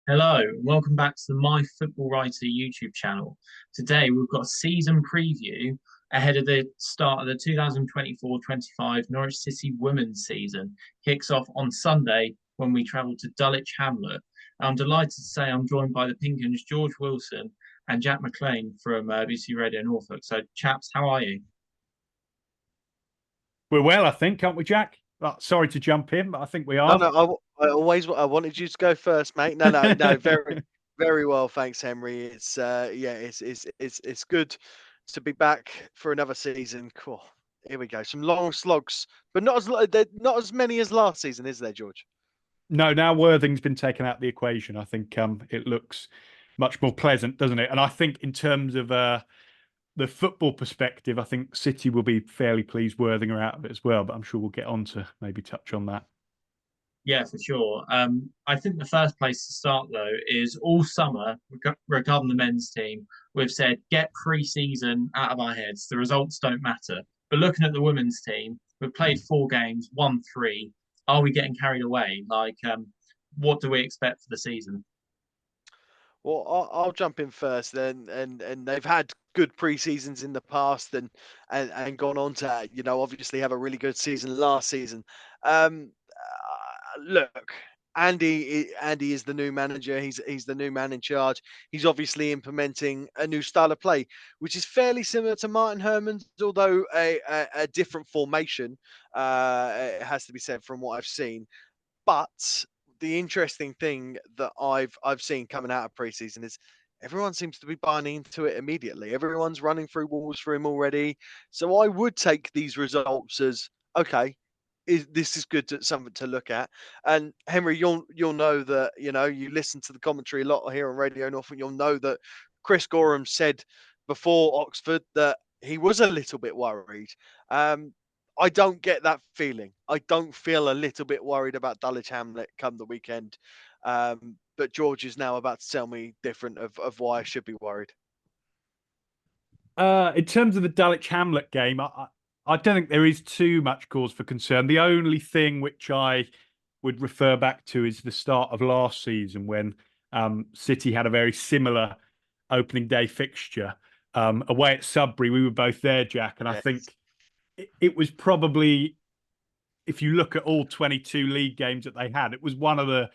Hello, and welcome back to the MyFootballWriter YouTube channel. Today we've got a season preview ahead of the start of the 2024-25 Norwich City women's season. Kicks off on Sunday when we travel to Dulwich Hamlet. I'm delighted to say I'm joined by the PinkUn's George Wilson and Jack MacLean from BBC Radio Norfolk. So, chaps, how are you? We're well, I think, aren't we, Jack? Sorry to jump in, but I think we No, are. no, I wanted you to go first, mate. No, very well, thanks, Henry. It's good to be back for another season. Cool. Here we go. Some long slogs, but not as many as last season, is there, George? No, now Worthing's been taken out of the equation. I think it looks much more pleasant, doesn't it? And I think in terms of the football perspective, I think City will be fairly pleased Worthing are out of it as well. But I'm sure we'll get on to maybe touch on that. Yeah, for sure. I think the first place to start, though, is all summer, regarding the men's team, we've said get pre-season out of our heads. The results don't matter. But looking at the women's team, we've played 4 games, won 3. Are we getting carried away? What do we expect for the season? Well, I'll jump in first then, and they've had good pre-seasons in the past, and gone on to obviously have a really good season last season. Look, Andy is the new manager. He's the new man in charge. He's obviously implementing a new style of play, which is fairly similar to Martin Herman's, although a different formation. It has to be said from what I've seen. But the interesting thing that I've seen coming out of preseason is everyone seems to be buying into it immediately. Everyone's running through walls for him already. So I would take these results as okay. This is good something to look at. And Henry, you'll know that you listen to the commentary a lot here on Radio Norfolk. You'll know that Chris Gorham said before Oxford that he was a little bit worried. I don't get that feeling. I don't feel a little bit worried about Dulwich Hamlet come the weekend. But George is now about to tell me different of why I should be worried. In terms of the Dulwich Hamlet game, I don't think there is too much cause for concern. The only thing which I would refer back to is the start of last season when City had a very similar opening day fixture away at Sudbury. We were both there, Jack, and I think Yes. it was probably, if you look at all 22 league games that they had, it was one of the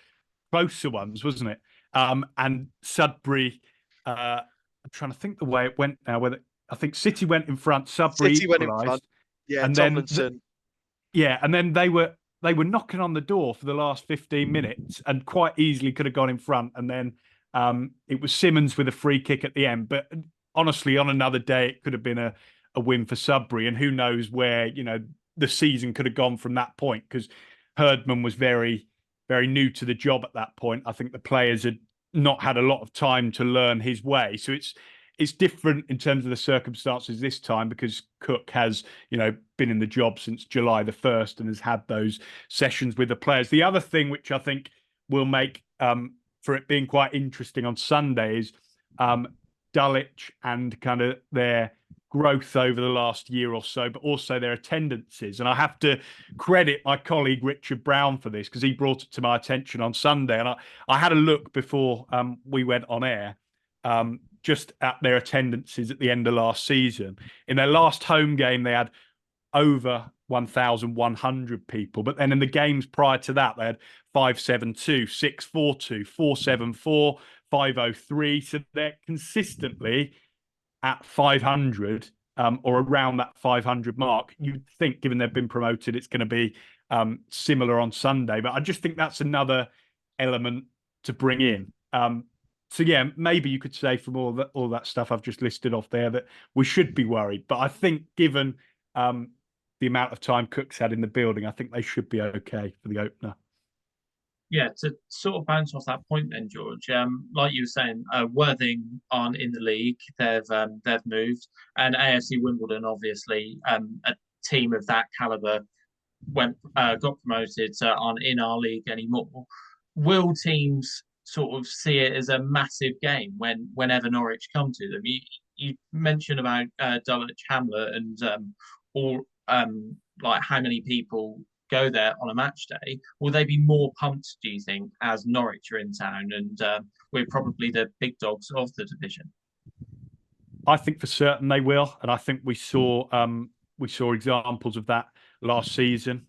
closer ones, wasn't it? And Sudbury, I'm trying to think the way it went now. Whether I think City went in front, Sudbury City went in front. equalised, Yeah, and then Tomlinson. and then they were knocking on the door for the last 15 minutes and quite easily could have gone in front. And then it was Simmons with a free kick at the end. But honestly, on another day, it could have been a win for Sudbury. And who knows where, the season could have gone from that point, because Herdman was very, very new to the job at that point. I think the players had not had a lot of time to learn his way. So it's different in terms of the circumstances this time because Cook has, been in the job since July the 1st and has had those sessions with the players. The other thing which I think will make for it being quite interesting on Sunday is Dulwich and kind of their growth over the last year or so, but also their attendances. And I have to credit my colleague Richard Brown for this because he brought it to my attention on Sunday. And I had a look before we went on air just at their attendances at the end of last season. In their last home game, they had over 1,100 people. But then in the games prior to that, they had 572, 642, 474, 503. So they're consistently at 500 or around that 500 mark. You'd think, given they've been promoted, it's going to be similar on Sunday. But I just think that's another element to bring in. So yeah, maybe you could say from all that stuff I've just listed off there that we should be worried. But I think given the amount of time Cook's had in the building, I think they should be okay for the opener. Yeah, to sort of bounce off that point then, George. Like you were saying, Worthing aren't in the league. They've moved, and AFC Wimbledon, obviously, a team of that caliber got promoted, so aren't in our league anymore. Will teams sort of see it as a massive game whenever Norwich come to them? You mentioned about Dulwich Hamlet and all like how many people go there on a match day, will they be more pumped, do you think, as Norwich are in town and we're probably the big dogs of the division? I think for certain they will, and I think we saw examples of that last season.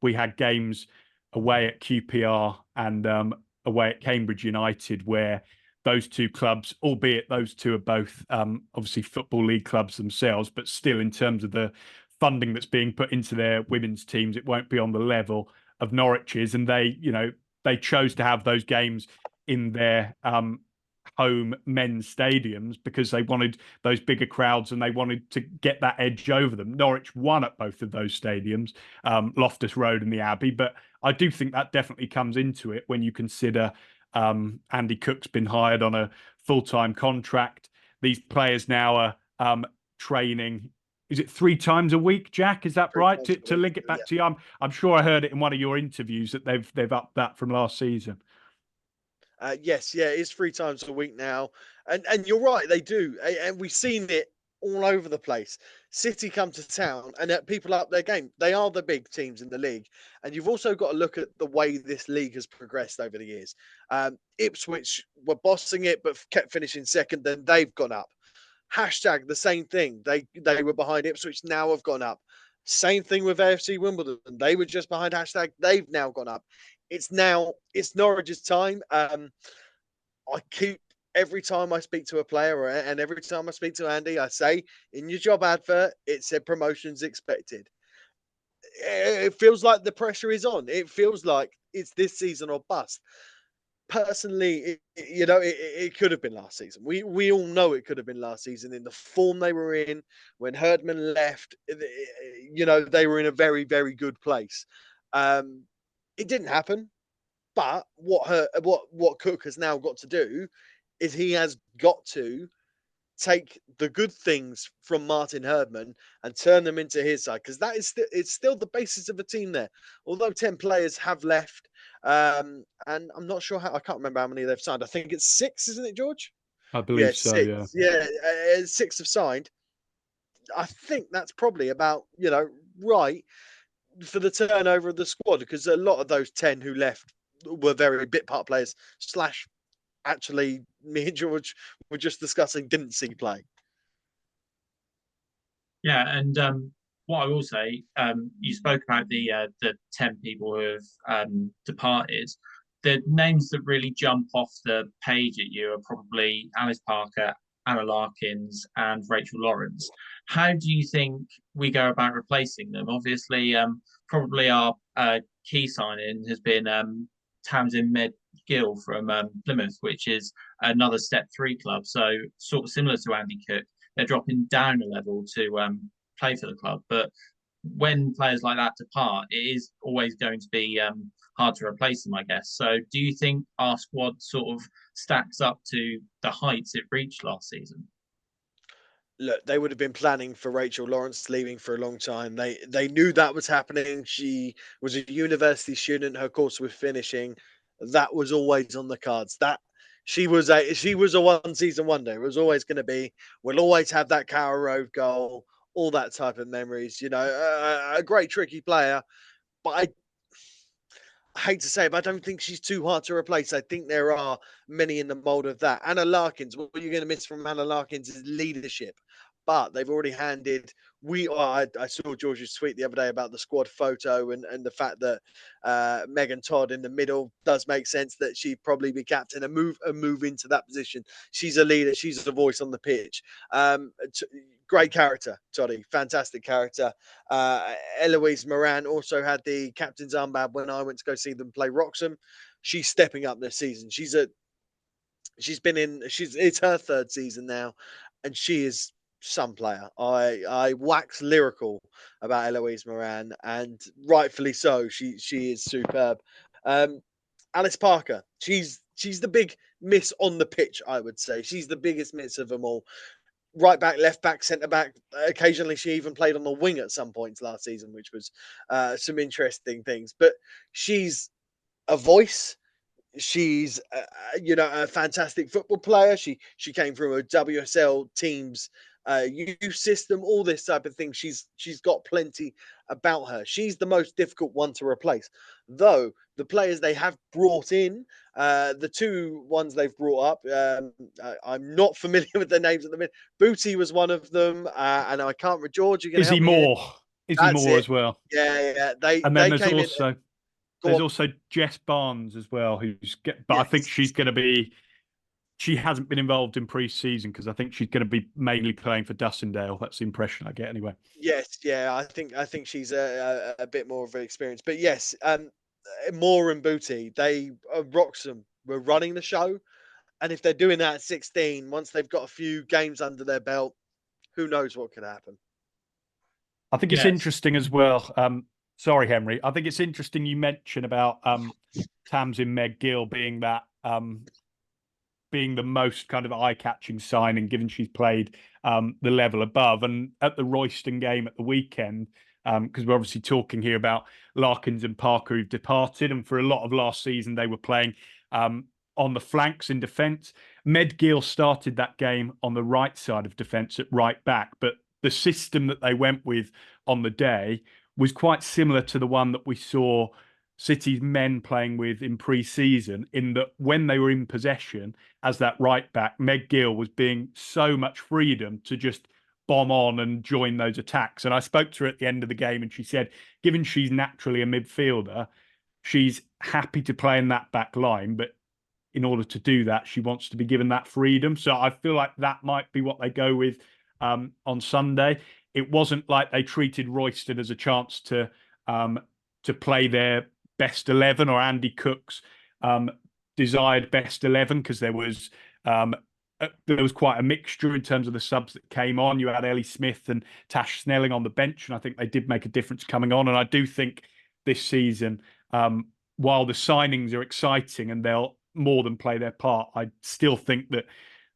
We had games away at QPR and away at Cambridge United where those two clubs, albeit those two are both obviously Football League clubs themselves, but still in terms of the funding that's being put into their women's teams, it won't be on the level of Norwich's. And they chose to have those games in their home men's stadiums because they wanted those bigger crowds and they wanted to get that edge over them. Norwich won at both of those stadiums, Loftus Road and the Abbey, but I do think that definitely comes into it when you consider Andy Cook's been hired on a full-time contract. These players now are training. Is it 3 times a week, Jack? Is that right? To link it back to you, I'm sure I heard it in one of your interviews that they've upped that from last season. Yes, yeah, it's 3 times a week now, and you're right, they do, and we've seen it all over the place. City come to town, and people up their game. They are the big teams in the league, and you've also got to look at the way this league has progressed over the years. Ipswich were bossing it, but kept finishing second. Then they've gone up. Hashtag the same thing. They were behind Ipswich, now have gone up. Same thing with AFC Wimbledon. They were just behind Hashtag. They've now gone up. It's Norwich's time. I keep every time I speak to a player and every time I speak to Andy, I say in your job advert, it said promotions expected. It feels like the pressure is on. It feels like it's this season or bust. Personally, it could have been last season. We all know it could have been last season in the form they were in when Herdman left. They were in a very, very good place. It didn't happen. But what Cook has now got to do is he has got to take the good things from Martin Herdman and turn them into his side, because it's still the basis of a team there. Although 10 players have left, and I'm not sure I can't remember how many they've signed. I think it's 6, isn't it, George? I believe so. 6. Yeah, 6 have signed. I think that's probably about right for the turnover of the squad, because a lot of those 10 who left were very bit part players / actually me and George were just discussing didn't see play. Yeah, and what I will say, you spoke about the 10 people who have departed. The names that really jump off the page at you are probably Alice Parker, Anna Larkins, and Rachel Lawrence. How do you think we go about replacing them? Obviously, probably our key signing has been Tamsin McGill from Plymouth, which is another Step 3 club. So sort of similar to Andy Cook, they're dropping down a level to play for the club. But when players like that depart, it is always going to be hard to replace them, I guess. So do you think our squad sort of stacks up to the heights it reached last season? Look, they would have been planning for Rachel Lawrence leaving for a long time. They knew that was happening. She was a university student. Her course was finishing. That was always on the cards. That she was a 1 season wonder. It was always going to be. We'll always have that Carrow Road goal. All that type of memories. A great tricky player, but I hate to say it, but I don't think she's too hard to replace. I think there are many in the mold of that. Anna Larkins, what you're going to miss from Anna Larkins is leadership. But they've already handed. I saw George's tweet the other day about the squad photo and the fact that Megan Todd in the middle does make sense that she'd probably be captain and move into that position. She's a leader. She's a voice on the pitch. Great character, Toddy. Fantastic character. Eloise Moran also had the captain's armband when I went to go see them play Wroxham. She's stepping up this season. It's her 3rd season now, and she is some player. I wax lyrical about Eloise Moran, and rightfully so. She is superb. Alice Parker, she's the big miss on the pitch, I would say. She's the biggest miss of them all. Right back, left back, centre back. Occasionally, she even played on the wing at some points last season, which was some interesting things. But she's a voice. She's a fantastic football player. She came from a WSL teams youth system, all this type of thing. She's got plenty about her. She's the most difficult one to replace. Though the players they have brought in, the two ones they've brought up, I'm not familiar with their names at the minute. Booty was one of them, and I can't. George, you're going to Is he help me here? more? Is he That's more it. as well? Yeah. And then They came in. Go there's on. also Jess Barnes as well, but I think Yes. she's going to be. She hasn't been involved in pre-season because I think she's going to be mainly playing for Dussindale. That's the impression I get anyway. Yes, yeah, I think she's a bit more of an experience, but yes, Moore and Booty, they Wroxham were running the show, and if they're doing that at 16, once they've got a few games under their belt, who knows what could happen? I think it's Yes. interesting as well. Sorry, Henry. I think it's interesting you mention about Tamsin Meg Gill being that being the most kind of eye-catching signing, given she's played the level above. And at the Royston game at the weekend, because we're obviously talking here about Larkins and Parker who've departed, and for a lot of last season they were playing on the flanks in defence. Med Gill started that game on the right side of defence at right back, but the system that they went with on the day was quite similar to the one that we saw City's men playing with in pre-season, in that when they were in possession as that right back, Meg Gill was being so much freedom to just bomb on and join those attacks. And I spoke to her at the end of the game and she said, given she's naturally a midfielder, she's happy to play in that back line, but in order to do that, she wants to be given that freedom. So I feel like that might be what they go with on Sunday. It wasn't like they treated Royston as a chance to play their best 11 or Andy Cook's desired best 11, because there was quite a mixture in terms of the subs that came on. You had Ellie Smith and Tash Snelling on the bench, and I think they did make a difference coming on. And I do think this season, while the signings are exciting and they'll more than play their part, I still think that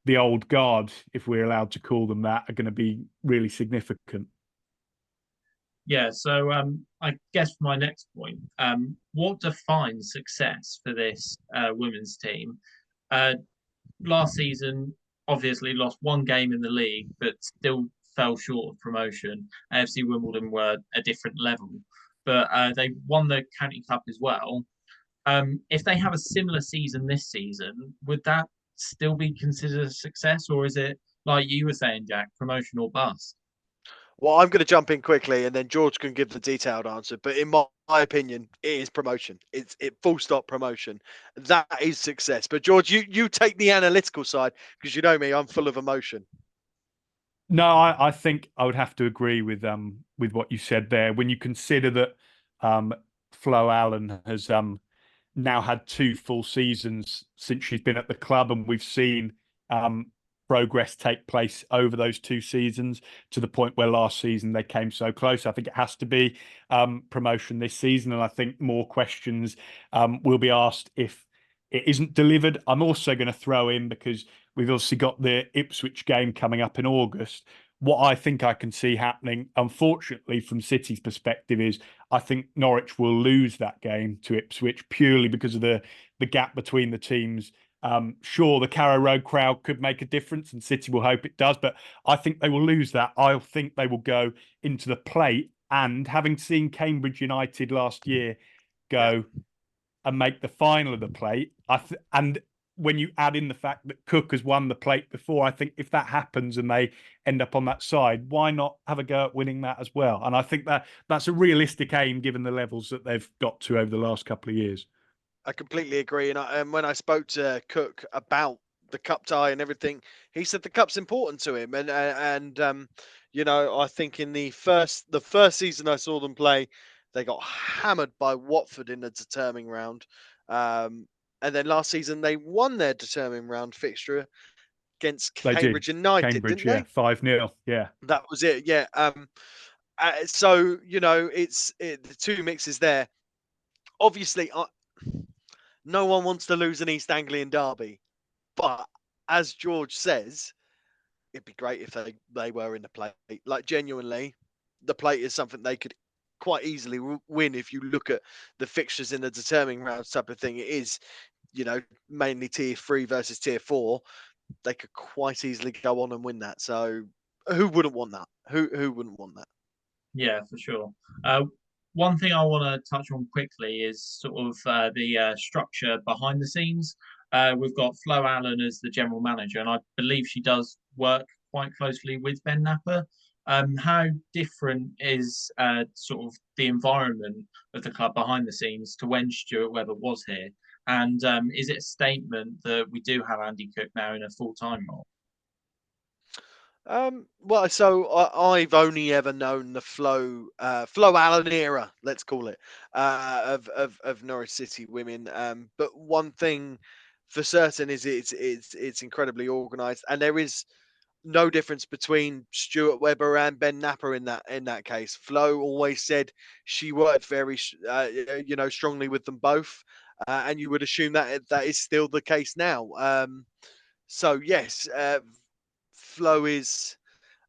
the old guard, if we're allowed to call them that, are going to be really significant. Yeah, so I guess for my next point, what defines success for this women's team? Last season, obviously lost one game in the league, but still fell short of promotion. AFC Wimbledon were a different level, but they won the County Cup as well. If they have a similar season this season, would that still be considered a success, or is it like you were saying, Jack, promotion or bust? Well, I'm going to jump in quickly, and then George can give the detailed answer. But in my opinion, it is promotion. It's full stop promotion. That is success. But George, you take the analytical side, because you know me, I'm full of emotion. No, I think I would have to agree with what you said there. When you consider that Flo Allen has now had 2 full seasons since she's been at the club, and we've seen progress take place over those 2 seasons, to the point where last season they came so close. I think it has to be promotion this season, and I think more questions will be asked if it isn't delivered. I'm also going to throw in, because we've obviously got the Ipswich game coming up in August. What I think I can see happening, unfortunately, from City's perspective, is I think Norwich will lose that game to Ipswich, purely because of the gap between the teams. Sure, the Carrow Road crowd could make a difference, and City will hope it does, but I think they will lose that. I think they will go into the Plate, and having seen Cambridge United last year go and make the final of the Plate, and when you add in the fact that Cook has won the Plate before, I think if that happens and they end up on that side, why not have a go at winning that as well? And I think that's a realistic aim, given the levels that they've got to over the last couple of years. I completely agree. And when I spoke to Cook about the cup tie and everything, he said the cup's important to him. And you know, I think in the first season I saw them play, they got hammered by Watford in the determining round. And then last season they won their determining round fixture against They did. Cambridge United, Cambridge, didn't yeah, they? 5-0, yeah. That was it. Yeah. So you know, the 2 mixes there. Obviously, no one wants to lose an East Anglian derby, but as George says, it'd be great if they were in the Plate. Like, genuinely, the Plate is something they could quite easily win if you look at the fixtures in the determining round type of thing. It is, you know, mainly tier 3 versus tier 4. They could quite easily go on and win that. So who wouldn't want that? Who wouldn't want that? Yeah, for sure. One thing I want to touch on quickly is sort of the structure behind the scenes. We've got Flo Allen as the general manager, and I believe she does work quite closely with Ben Napper. How different is sort of the environment of the club behind the scenes to when Stuart Webber was here? And is it a statement that we do have Andy Cook now in a full-time role? Well, so I've only ever known the Flo Allen era, let's call it, of Norwich City women. But one thing for certain is it's incredibly organised, and there is no difference between Stuart Webber and Ben Napper in that case. Flo always said she worked very, strongly with them both, and you would assume that that is still the case now. So yes, Flo is.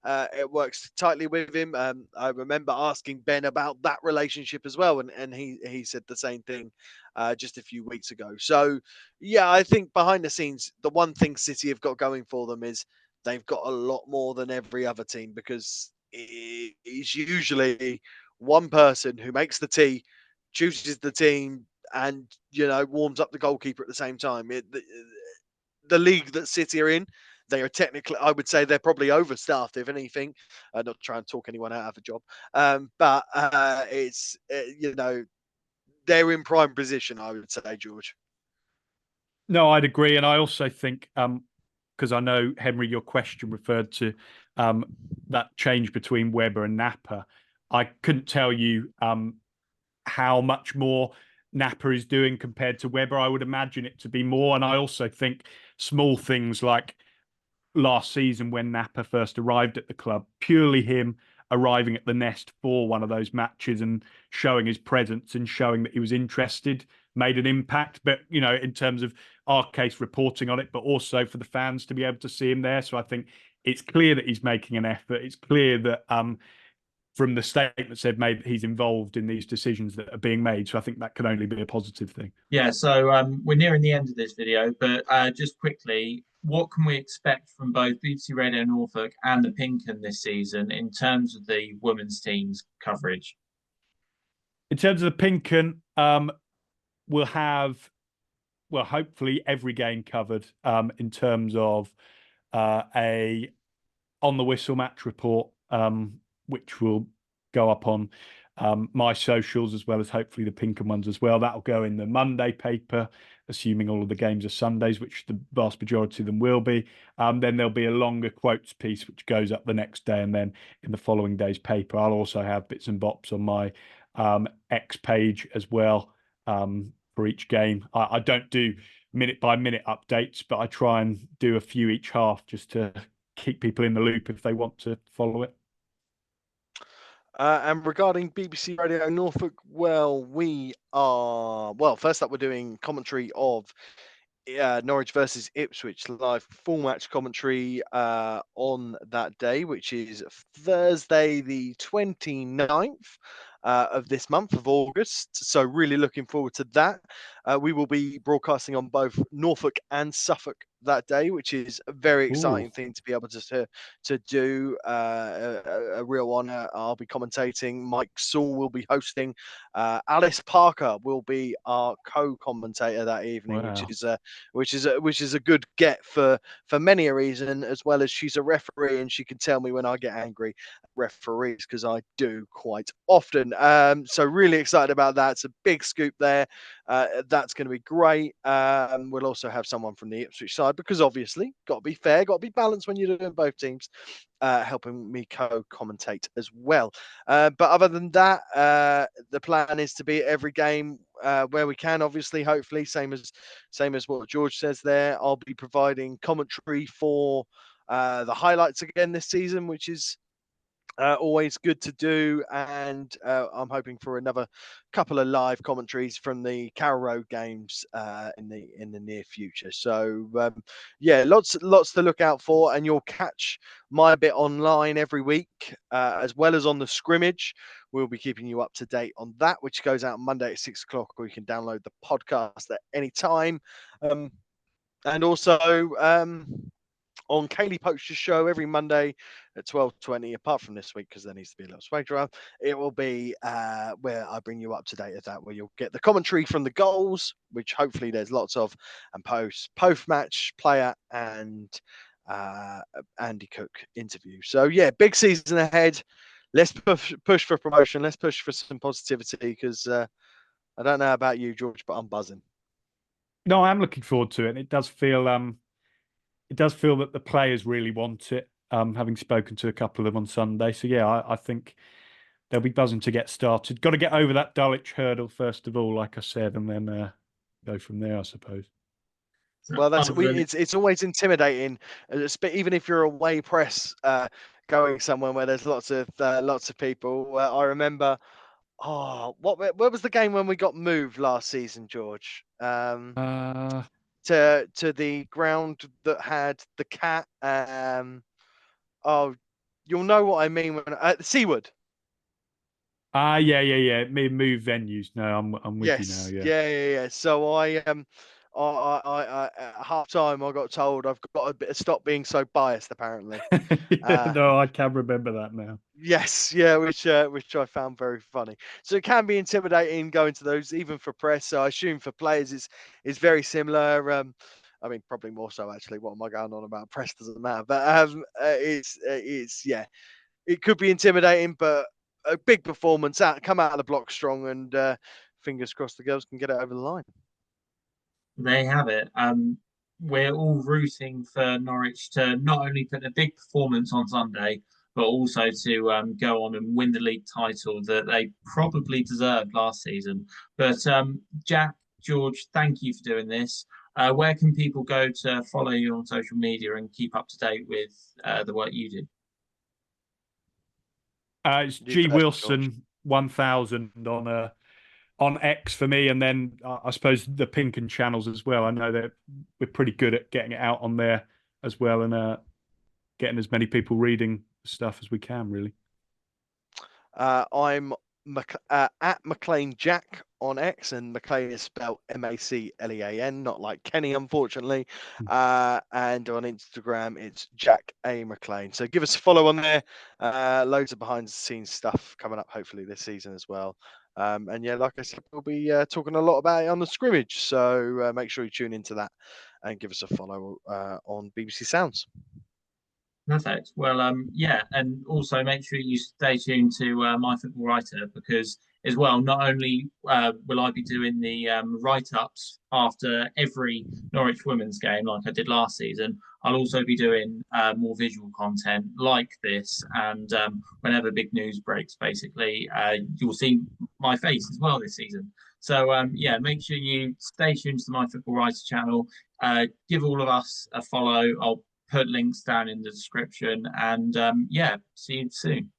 It works tightly with him. I remember asking Ben about that relationship as well, and he said the same thing just a few weeks ago. So, yeah, I think behind the scenes, the one thing City have got going for them is they've got a lot more than every other team because it's usually one person who makes the tea, chooses the team, and warms up the goalkeeper at the same time. The league that City are in, they are technically, I would say, they're probably overstaffed, if anything. Not trying to talk anyone out of a job, but it's they're in prime position, I would say, George. No, I'd agree, and I also think because I know Henry, your question referred to that change between Webber and Napper. I couldn't tell you how much more Napper is doing compared to Webber. I would imagine it to be more, and I also think small things like last season when Napper first arrived at the club, purely him arriving at the Nest for one of those matches and showing his presence and showing that he was interested made an impact. But, in terms of our case reporting on it, but also for the fans to be able to see him there. So I think it's clear that he's making an effort. It's clear that from the statements they've made, he's involved in these decisions that are being made. So I think that can only be a positive thing. Yeah, so we're nearing the end of this video, but just quickly, what can we expect from both BBC Radio Norfolk and the PinkUn this season in terms of the women's team's coverage? In terms of the PinkUn, we'll have, well, hopefully every game covered in terms of a on the whistle match report, which will go up on my socials as well as hopefully the PinkUn ones as well. That'll go in the Monday paper, assuming all of the games are Sundays, which the vast majority of them will be. Then there'll be a longer quotes piece which goes up the next day, and then in the following day's paper, I'll also have bits and bops on my X page as well for each game. I don't do minute by minute updates, but I try and do a few each half just to keep people in the loop if they want to follow it. And regarding BBC Radio Norfolk, first up, we're doing commentary of Norwich versus Ipswich, live full match commentary on that day, which is Thursday the 29th of this month of August. So really looking forward to that. We will be broadcasting on both Norfolk and Suffolk that day, which is a very exciting thing to be able to do. A real honor. I'll be commentating. Mike Saul will be hosting. Alice Parker will be our co-commentator that evening, Wow. which is a good get for many a reason, as well as she's a referee and she can tell me when I get angry at referees, because I do quite often. So really excited about that. It's a big scoop there. That's going to be great. We'll also have someone from the Ipswich side, because obviously got to be fair, got to be balanced when you're doing both teams, helping me co-commentate as well. But other than that, the plan is to be at every game where we can, obviously, hopefully, same as what George says there. I'll be providing commentary for the highlights again this season, which is always good to do, and I'm hoping for another couple of live commentaries from the Carrow Road games in the near future. So yeah, lots to look out for, and you'll catch my bit online every week, as well as on the scrimmage. We'll be keeping you up to date on that, which goes out Monday at 6 o'clock, or you can download the podcast at any time. And also, on Kaylee Poacher's show every Monday at 12:20. Apart from this week, because there needs to be a little swag around, it will be where I bring you up to date with that, where you'll get the commentary from the goals, which hopefully there's lots of, and post-match player and Andy Cook interview. So yeah, big season ahead. Let's push for promotion. Let's push for some positivity, because I don't know about you, George, but I'm buzzing. No, I am looking forward to it. And it does feel that the players really want it. Having spoken to a couple of them on Sunday, so yeah, I think they'll be buzzing to get started. Got to get over that Dulwich hurdle first of all, like I said, and then go from there, I suppose. Well, it's always intimidating, even if you're away press, going somewhere where there's lots of people. I remember, where was the game when we got moved last season, George? To the ground that had the cat. You'll know what I mean when Seaward. Yeah. Move venues. No, I'm with you now. Yes, Yeah. yeah. So at half time, I got told I've got to stop being so biased. Apparently, No, I can remember that now. yes, yeah, which I found very funny. So it can be intimidating going to those, even for press. So I assume for players, it's very similar. I mean, probably more so actually. What am I going on about? Press doesn't matter, but it's yeah, it could be intimidating, but a big performance come out of the block strong, and fingers crossed the girls can get it over the line. They have it. We're all rooting for Norwich to not only put a big performance on Sunday, but also to go on and win the league title that they probably deserved last season. But Jack, George, thank you for doing this. Where can people go to follow you on social media and keep up to date with the work you do? It's G Wilson 1000 on X for me, and then I suppose the PinkUn channels as well. I know that we're pretty good at getting it out on there as well, and getting as many people reading stuff as we can, really. I'm at MacLean Jack on X, and MacLean is spelled MacLean, not like Kenny, unfortunately. And on Instagram, it's Jack A. MacLean. So give us a follow on there. Loads of behind the scenes stuff coming up, hopefully this season as well. And yeah, like I said, we'll be talking a lot about it on the scrimmage. So make sure you tune into that and give us a follow on BBC Sounds. Perfect. Well, yeah, and also make sure you stay tuned to MyFootballWriter, because as well, not only will I be doing the write-ups after every Norwich women's game like I did last season, I'll also be doing more visual content like this, and whenever big news breaks, basically, you'll see my face as well this season. So yeah, make sure you stay tuned to the MyFootballWriter channel. Give all of us a follow. I'll put links down in the description, and yeah, see you soon.